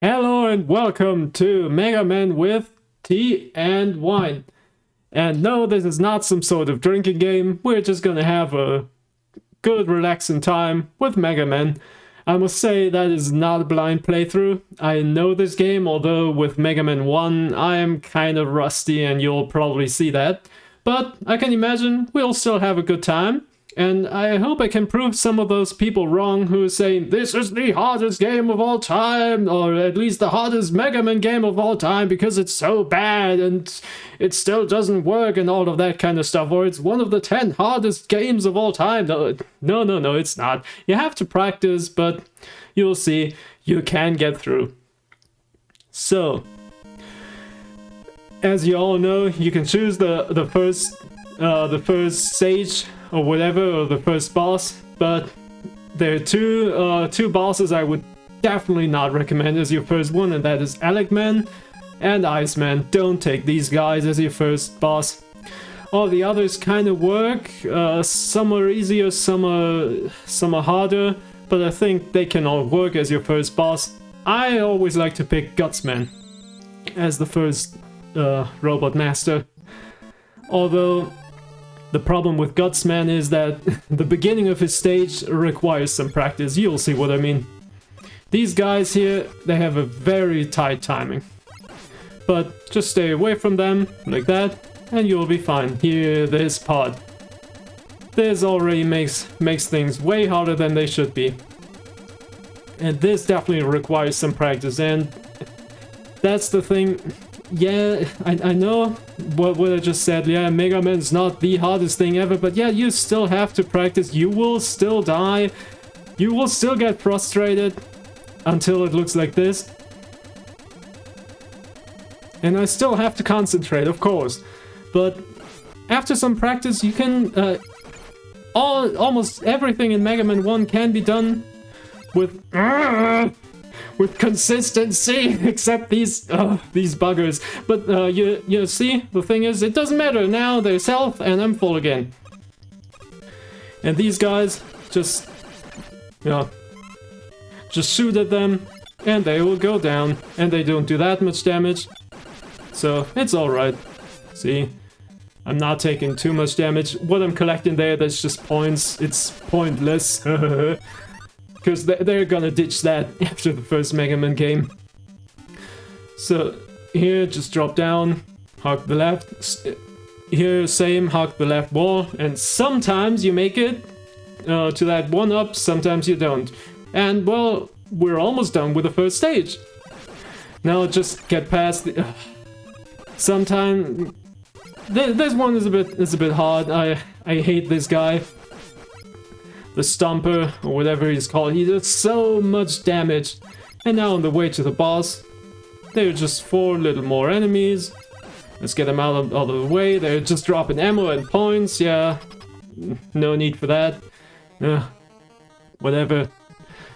Hello and welcome to Mega Man with Tea and Wine. And no, this is not some sort of drinking game. We're just gonna have a good relaxing time with Mega Man. I must say that is not a blind playthrough. I know this game, although with Mega Man 1 I am kind of rusty and you'll probably see that. But I can imagine we'll still have a good time. And I hope I can prove some of those people wrong who are saying, this is the hardest game of all time, or at least the hardest Mega Man game of all time because it's so bad and it still doesn't work and all of that kind of stuff, or it's one of the 10 hardest games of all time. No, it's not. You have to practice, but you'll see, you can get through. So, as you all know, you can choose the first stage or whatever, or the first boss, but there are two bosses I would definitely not recommend as your first one, and that is Elecman and Iceman. Don't take these guys as your first boss. All the others kind of work. Some are easier, some are harder, but I think they can all work as your first boss. I always like to pick Gutsman as the first robot master, although the problem with Gutsman is that the beginning of his stage requires some practice. You'll see what I mean. These guys here, they have a very tight timing. But just stay away from them, like that, and you'll be fine. Here, this part. This already makes things way harder than they should be. And this definitely requires some practice, and that's the thing. Yeah, I know what I just said. Yeah, Mega Man's not the hardest thing ever, but yeah, you still have to practice. You will still die. You will still get frustrated until it looks like this. And I still have to concentrate, of course. But after some practice, you can... almost everything in Mega Man 1 can be done with consistency, except these buggers. But you see, the thing is, it doesn't matter. Now there's health and I'm full again. And these guys just shoot at them and they will go down, and they don't do that much damage. So it's alright. See, I'm not taking too much damage. What I'm collecting there, that's just points. It's pointless. Because they're gonna ditch that after the first Mega Man game. So here, just drop down, hug the left. Here, same, hug the left wall. And sometimes you make it to that one up, sometimes you don't. And well, we're almost done with the first stage. Now just get past the... Sometimes... This one is a bit hard. I hate this guy. The Stomper, or whatever he's called, he does so much damage. And now on the way to the boss, there are just 4 little more enemies. Let's get them out of the way. They're just dropping ammo and points, yeah. No need for that. Whatever.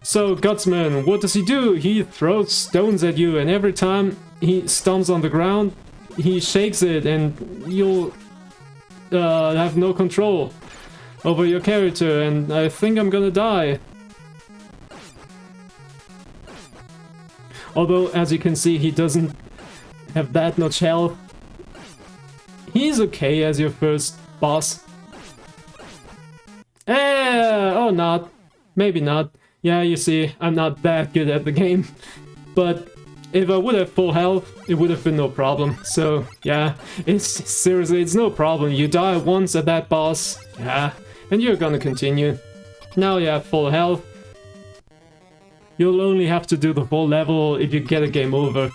So, Gutsman, what does he do? He throws stones at you, and every time he stomps on the ground, he shakes it, and you'll have no control over your character, and I think I'm gonna die. Although, as you can see, he doesn't have that much health. He's okay as your first boss. Oh, not. Maybe not. Yeah, you see, I'm not that good at the game. But if I would have full health, it would have been no problem. So, yeah, seriously, it's no problem. You die once at that boss, yeah, and you're gonna continue. Now you have full health. You'll only have to do the full level if you get a game over.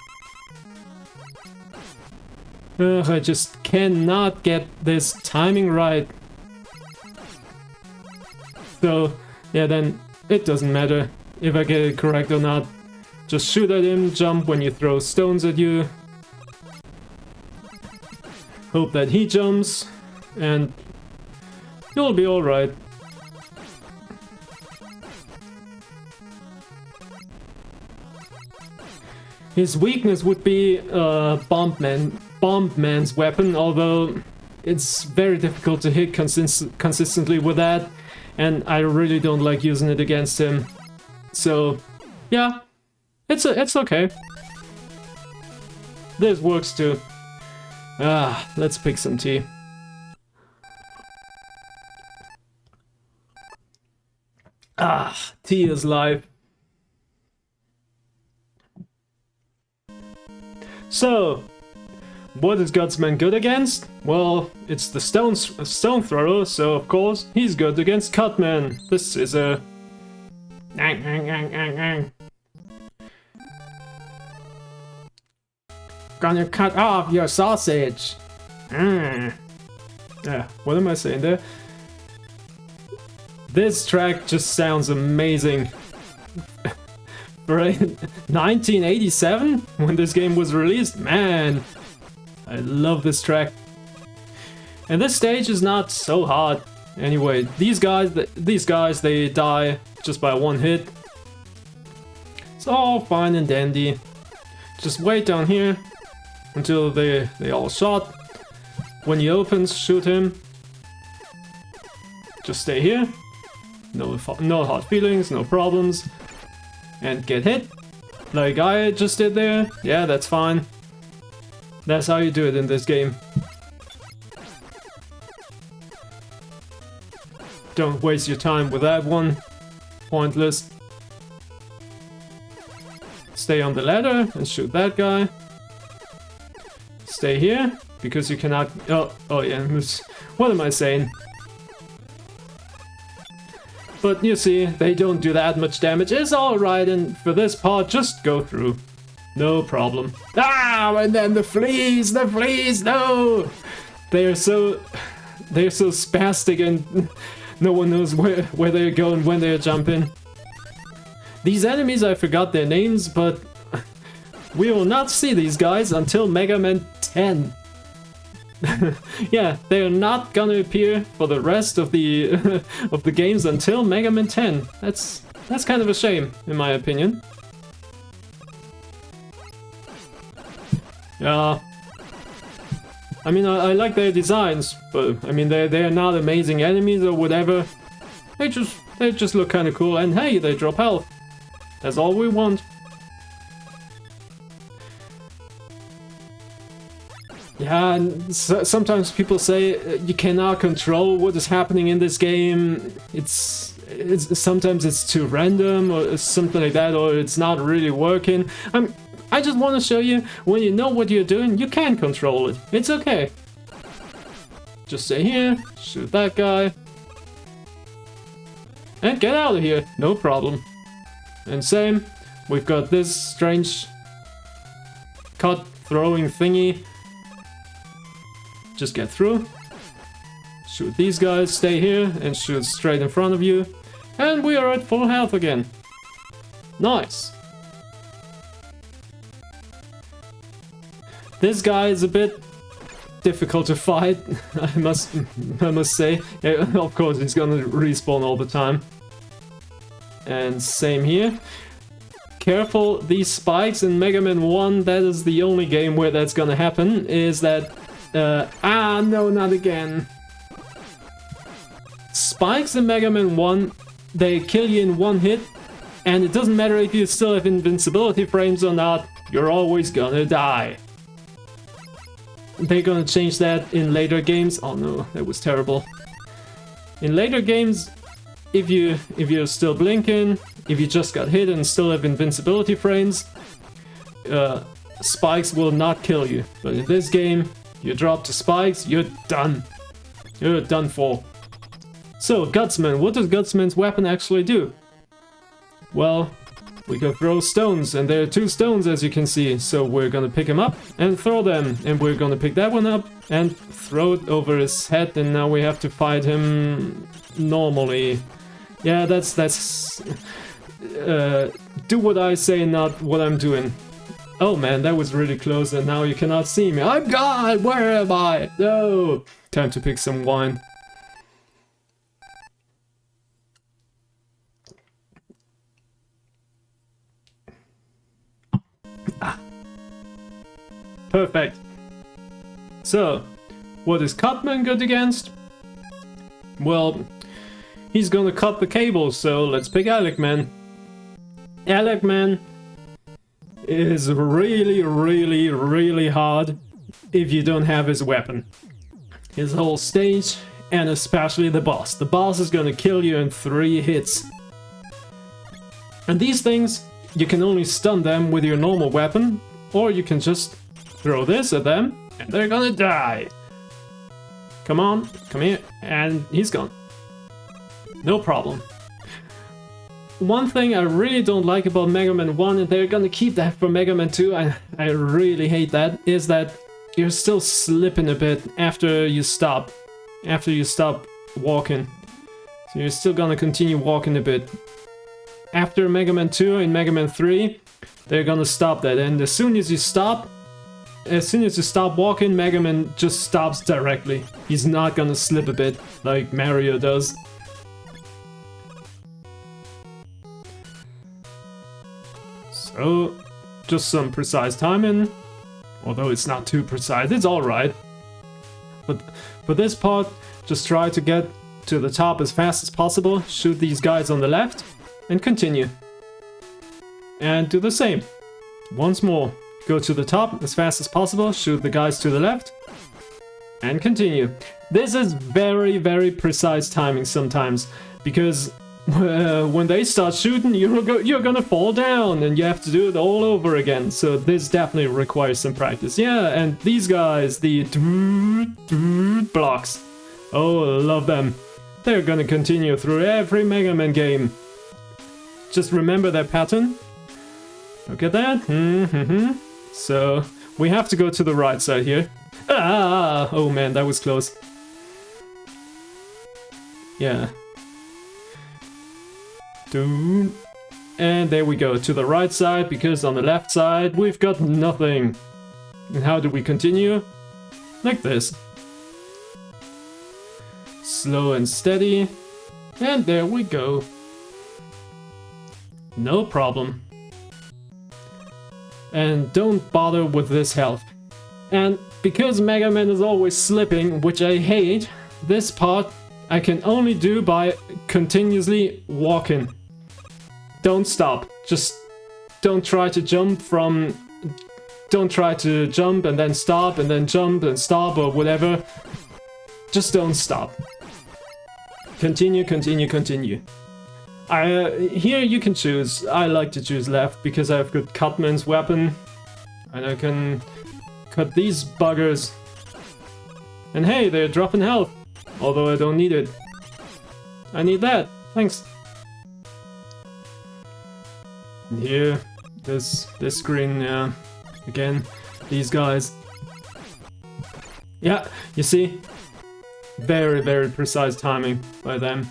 I just cannot get this timing right. So, yeah, then it doesn't matter if I get it correct or not. Just shoot at him, jump when you throw stones at you. Hope that he jumps, and you'll be alright. His weakness would be Bomb Man's weapon, although it's very difficult to hit consistently with that, and I really don't like using it against him. So, yeah, It's okay. This works too. Let's pick some tea. Tea is life. So, what is Gutsman good against? Well, it's the stone thrower, so of course he's good against Cutman. This is a gonna cut off your sausage. Yeah, what am I saying there? This track just sounds amazing. Right? 1987, when this game was released, man, I love this track. And this stage is not so hard. Anyway, these guys, they die just by one hit. It's all fine and dandy. Just wait down here until they all shot. When he opens, shoot him. Just stay here. No hard feelings, no problems. And get hit, like I just did there. Yeah, that's fine. That's how you do it in this game. Don't waste your time with that one. Pointless. Stay on the ladder and shoot that guy. Stay here, because you cannot... Oh yeah, what am I saying? But you see, they don't do that much damage. It's alright, and for this part, just go through. No problem. And then the fleas, no! They're so spastic and no one knows where they're going when they're jumping. These enemies, I forgot their names, but we will not see these guys until Mega Man 10. Yeah, they're not gonna appear for the rest of the of the games until Mega Man 10. That's kind of a shame, in my opinion. Yeah. I mean, I like their designs, but I mean they're not amazing enemies or whatever. They just look kind of cool, and hey, they drop health. That's all we want. Yeah, and sometimes people say you cannot control what is happening in this game. It's sometimes it's too random or something like that, or it's not really working. I just want to show you, when you know what you're doing, you can control it. It's okay. Just stay here, shoot that guy, and get out of here. No problem. And same, we've got this strange cut throwing thingy. Just get through. Shoot these guys, stay here, and shoot straight in front of you. And we are at full health again. Nice. This guy is a bit difficult to fight, I must say. Yeah, of course, he's gonna respawn all the time. And same here. Careful, these spikes in Mega Man 1, that is the only game where that's gonna happen, is that... no, not again. Spikes in Mega Man 1, they kill you in one hit, and it doesn't matter if you still have invincibility frames or not, you're always gonna die. They're gonna change that in later games. Oh no, that was terrible. In later games, if you're still blinking, if you just got hit and still have invincibility frames, spikes will not kill you. But in this game, you drop to spikes, you're done. You're done for. So, Gutsman, what does Gutsman's weapon actually do? Well, we can throw stones, and there are 2 stones as you can see, so we're gonna pick him up and throw them, and we're gonna pick that one up and throw it over his head, and now we have to fight him normally. Yeah, that's do what I say, not what I'm doing. Oh man, that was really close, and now you cannot see me. I'm gone! Where am I? No! Time to pick some wine. Perfect. So, what is Cutman good against? Well, he's gonna cut the cables, so let's pick Alec Man. Alec Man is really, really, really hard if you don't have his weapon. His whole stage, and especially the boss. The boss is gonna kill you in 3 hits. And these things, you can only stun them with your normal weapon, or you can just throw this at them, and they're gonna die. Come on, come here, and he's gone. No problem. One thing I really don't like about Mega Man 1, and they're gonna keep that for Mega Man 2, I really hate that, is that you're still slipping a bit after you stop walking. So you're still gonna continue walking a bit. After Mega Man 2 and Mega Man 3, they're gonna stop that, and as soon as you stop walking, Mega Man just stops directly. He's not gonna slip a bit like Mario does. So, just some precise timing. Although it's not too precise, it's alright. But for this part, just try to get to the top as fast as possible, shoot these guys on the left, and continue. And do the same. Once more. Go to the top as fast as possible, shoot the guys to the left, and continue. This is very, very precise timing sometimes, because when they start shooting, you're gonna fall down, and you have to do it all over again. So this definitely requires some practice. Yeah, and these guys, the blocks. Oh, I love them. They're gonna continue through every Mega Man game. Just remember their pattern. Look at that. So, we have to go to the right side here. Ah! Oh man, that was close. Yeah. And there we go, to the right side, because on the left side we've got nothing. And how do we continue? Like this. Slow and steady. And there we go. No problem. And don't bother with this health. And because Mega Man is always slipping, which I hate, this part I can only do by continuously walking. Don't stop. Just don't try to jump from... Don't try to jump and then stop and then jump and stop or whatever. Just don't stop. Continue, continue, continue. Here you can choose. I like to choose left because I've got Cutman's weapon. And I can cut these buggers. And hey, they're dropping health. Although I don't need it. I need that. Thanks. And here, this screen, again, these guys. Yeah, you see? Very, very precise timing by them.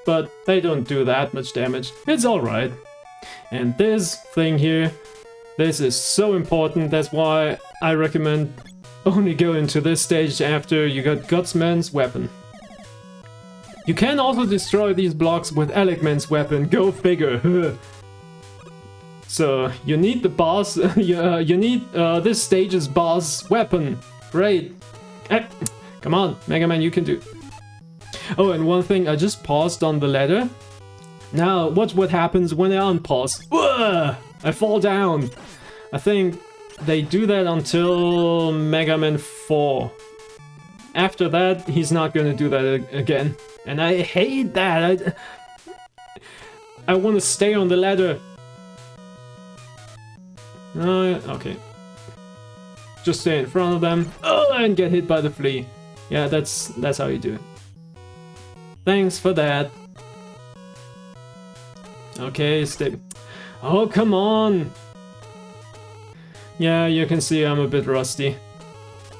But they don't do that much damage. It's alright. And this thing here, this is so important. That's why I recommend only go into this stage after you got Gutsman's weapon. You can also destroy these blocks with Elecman's weapon. Go figure. So you need the boss. You need this stage's boss weapon. Great. Come on, Mega Man, you can do. Oh, and one thing, I just paused on the ladder. Now, watch what happens when I unpause. I fall down. I think they do that until Mega Man 4. After that, he's not gonna do that again. And I hate that. I want to stay on the ladder. Okay. Just stay in front of them. Oh, and get hit by the flea. Yeah, that's how you do it. Thanks for that. Okay, stay. Oh, come on. Yeah, you can see I'm a bit rusty.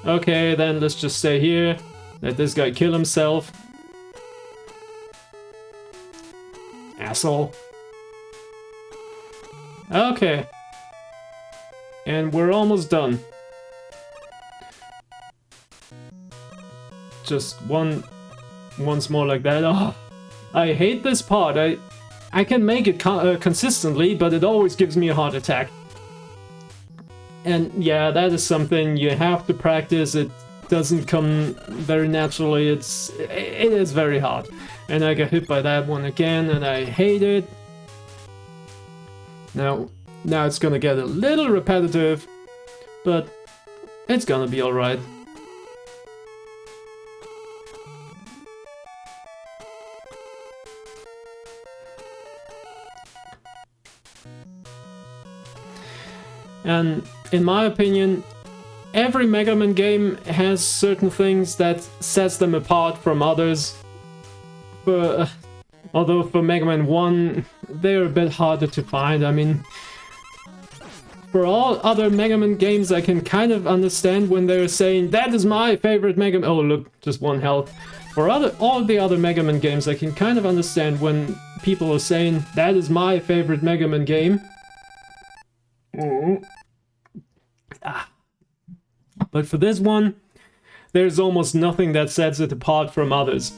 Okay, then let's just stay here. Let this guy kill himself. Asshole. Okay. And we're almost done. Just once more like that. Oh, I hate this part. I can make it consistently, but it always gives me a heart attack. And yeah, that is something you have to practice. It doesn't come very naturally. It is very hard. And I got hit by that one again, and I hate it. Now, Now it's gonna get a little repetitive, but it's gonna be alright. And in my opinion, every Mega Man game has certain things that sets them apart from others. Although for Mega Man 1, they're a bit harder to find. I mean, for all other Mega Man games, I can kind of understand when they're saying, that is my favorite Mega Man. Oh, look, just 1 health. For all the other Mega Man games, I can kind of understand when people are saying, that is my favorite Mega Man game. But for this one, there's almost nothing that sets it apart from others.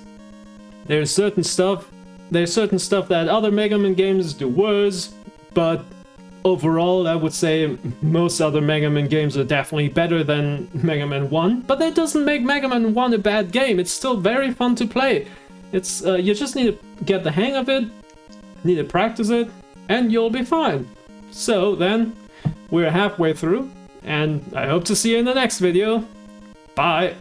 There's certain stuff that other Mega Man games do worse, but overall I would say most other Mega Man games are definitely better than Mega Man 1, but that doesn't make Mega Man 1 a bad game. It's still very fun to play. It's you just need to get the hang of it, need to practice it, and you'll be fine. So then, we're halfway through, and I hope to see you in the next video. Bye!